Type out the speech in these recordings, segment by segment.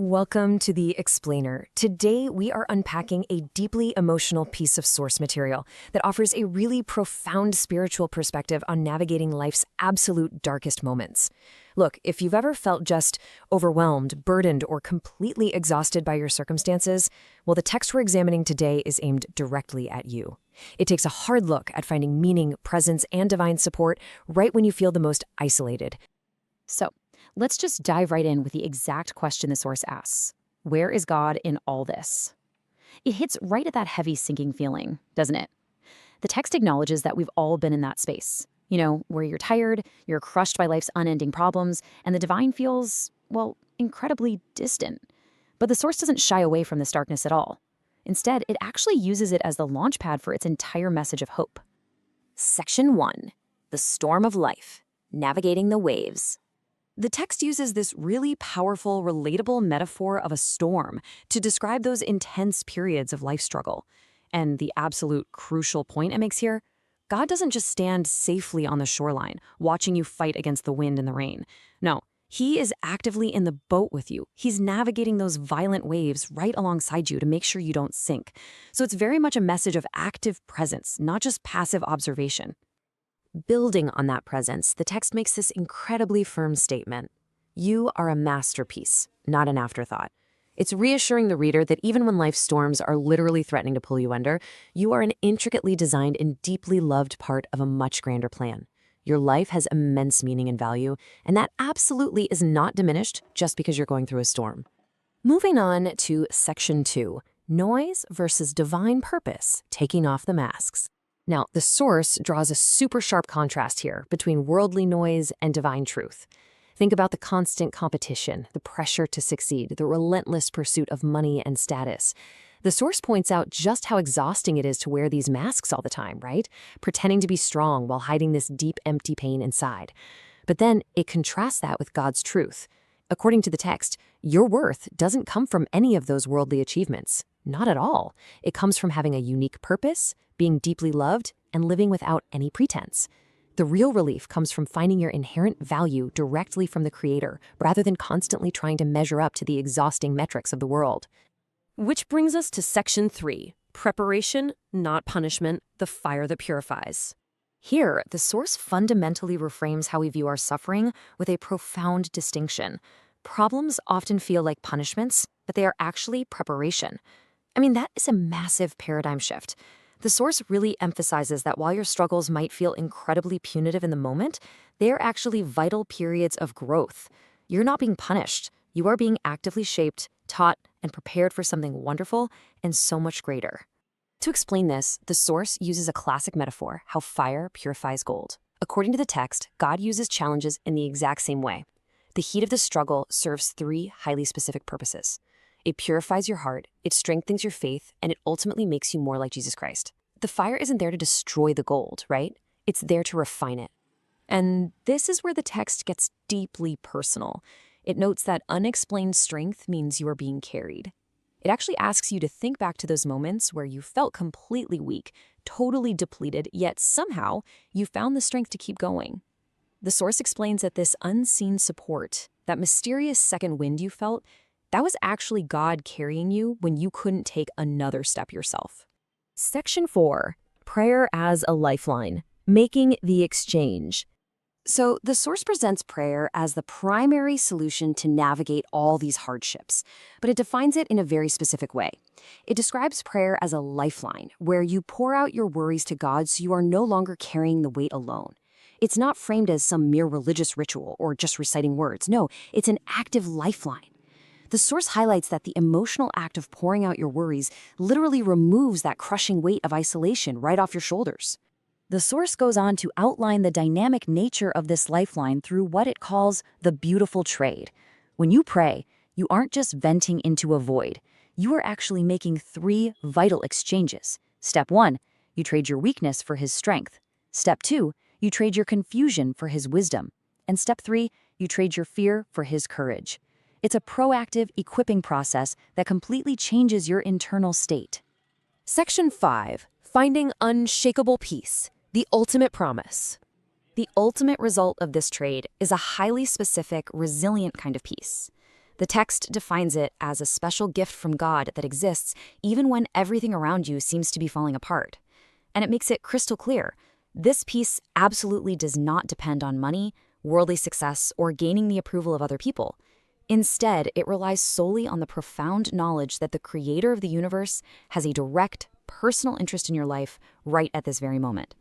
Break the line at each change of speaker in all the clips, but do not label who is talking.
Welcome to The Explainer. Today, we are unpacking a deeply emotional piece of source material that offers a really profound spiritual perspective on navigating life's absolute darkest moments. Look, if you've ever felt just overwhelmed, burdened, or completely exhausted by your circumstances, well, the text we're examining today is aimed directly at you. It takes a hard look at finding meaning, presence, and divine support right when you feel the most isolated.
So, let's just dive right in with the exact question the source asks. Where is God in all this? It hits right at that heavy sinking feeling, doesn't it? The text acknowledges that we've all been in that space. You know, where you're tired, you're crushed by life's unending problems, and the divine feels, well, incredibly distant. But the source doesn't shy away from this darkness at all. Instead, it actually uses it as the launchpad for its entire message of hope.
Section 1. The Storm of Life. Navigating the Waves. The text uses this really powerful, relatable metaphor of a storm to describe those intense periods of life struggle. And the absolute crucial point it makes here, God doesn't just stand safely on the shoreline, watching you fight against the wind and the rain. No, He is actively in the boat with you. He's navigating those violent waves right alongside you to make sure you don't sink. So it's very much a message of active presence, not just passive observation. Building on that presence, the text makes this incredibly firm statement. You are a masterpiece, not an afterthought. It's reassuring the reader that even when life's storms are literally threatening to pull you under, you are an intricately designed and deeply loved part of a much grander plan. Your life has immense meaning and value, and that absolutely is not diminished just because you're going through a storm. Moving on to Section 2, Noise versus Divine Purpose, Taking Off the Masks. Now, the source draws a super sharp contrast here between worldly noise and divine truth. Think about the constant competition, the pressure to succeed, the relentless pursuit of money and status. The source points out just how exhausting it is to wear these masks all the time, right? Pretending to be strong while hiding this deep, empty pain inside. But then it contrasts that with God's truth. According to the text, your worth doesn't come from any of those worldly achievements. Not at all. It comes from having a unique purpose, being deeply loved, and living without any pretense. The real relief comes from finding your inherent value directly from the Creator, rather than constantly trying to measure up to the exhausting metrics of the world. Which brings us to Section 3, Preparation, Not Punishment, the Fire that Purifies. Here, the source fundamentally reframes how we view our suffering with a profound distinction. Problems often feel like punishments, but they are actually preparation. I mean, that is a massive paradigm shift. The source really emphasizes that while your struggles might feel incredibly punitive in the moment, they are actually vital periods of growth. You're not being punished. You are being actively shaped, taught, and prepared for something wonderful and so much greater. To explain this, the source uses a classic metaphor, how fire purifies gold. According to the text, God uses challenges in the exact same way. The heat of the struggle serves three highly specific purposes. It purifies your heart, it strengthens your faith, and it ultimately makes you more like Jesus Christ. The fire isn't there to destroy the gold, right? It's there to refine it. And this is where the text gets deeply personal. It notes that unexplained strength means you are being carried. It actually asks you to think back to those moments where you felt completely weak, totally depleted, yet somehow you found the strength to keep going. The source explains that this unseen support, that mysterious second wind you felt, that was actually God carrying you when you couldn't take another step yourself. Section 4, Prayer as a Lifeline, Making the Exchange. So the source presents prayer as the primary solution to navigate all these hardships, but it defines it in a very specific way. It describes prayer as a lifeline, where you pour out your worries to God so you are no longer carrying the weight alone. It's not framed as some mere religious ritual or just reciting words. No, it's an active lifeline. The source highlights that the emotional act of pouring out your worries literally removes that crushing weight of isolation right off your shoulders. The source goes on to outline the dynamic nature of this lifeline through what it calls the beautiful trade. When you pray, you aren't just venting into a void. You are actually making three vital exchanges. Step 1, you trade your weakness for His strength. Step 2, you trade your confusion for His wisdom. And step 3, you trade your fear for His courage. It's a proactive equipping process that completely changes your internal state. Section 5, Finding Unshakable Peace, the Ultimate Promise. The ultimate result of this trade is a highly specific, resilient kind of peace. The text defines it as a special gift from God that exists even when everything around you seems to be falling apart. And it makes it crystal clear. This peace absolutely does not depend on money, worldly success, or gaining the approval of other people. Instead, it relies solely on the profound knowledge that the creator of the universe has a direct, personal interest in your life right at this very moment.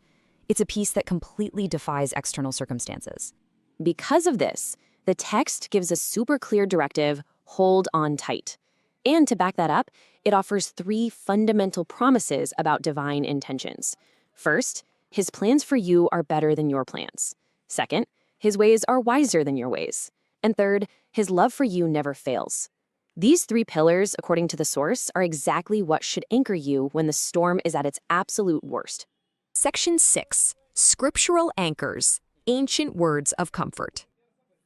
It's a peace that completely defies external circumstances. Because of this, the text gives a super clear directive: hold on tight. And to back that up, it offers 3 fundamental promises about divine intentions. First, his plans for you are better than your plans. Second, his ways are wiser than your ways. And third, his love for you never fails. These 3 pillars, according to the source, are exactly what should anchor you when the storm is at its absolute worst.
Section 6. Scriptural Anchors, Ancient Words of Comfort.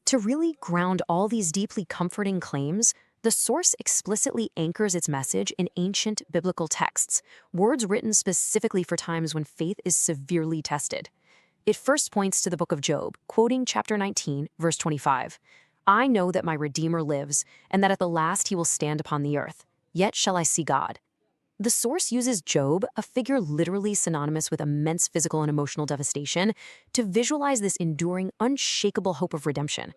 To really ground all these deeply comforting claims, the source explicitly anchors its message in ancient biblical texts, words written specifically for times when faith is severely tested. It first points to the book of Job, quoting chapter 19, verse 25. "I know that my Redeemer lives, and that at the last he will stand upon the earth. Yet shall I see God." The source uses Job, a figure literally synonymous with immense physical and emotional devastation, to visualize this enduring, unshakable hope of redemption.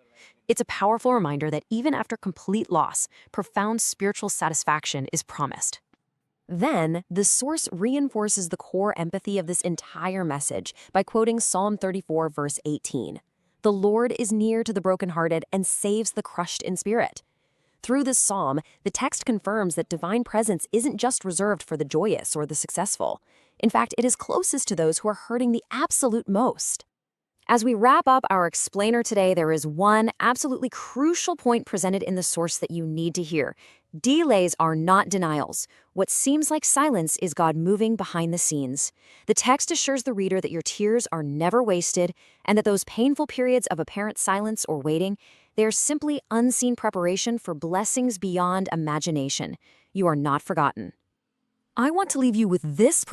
It's a powerful reminder that even after complete loss, profound spiritual satisfaction is promised.
Then, the source reinforces the core empathy of this entire message by quoting Psalm 34, verse 18. "The Lord is near to the brokenhearted and saves the crushed in spirit." Through this psalm, the text confirms that divine presence isn't just reserved for the joyous or the successful. In fact, it is closest to those who are hurting the absolute most. As we wrap up our explainer today, there is one absolutely crucial point presented in the source that you need to hear. Delays are not denials. What seems like silence is God moving behind the scenes. The text assures the reader that your tears are never wasted, and that those painful periods of apparent silence or waiting, they are simply unseen preparation for blessings beyond imagination. You are not forgotten. I want to leave you with this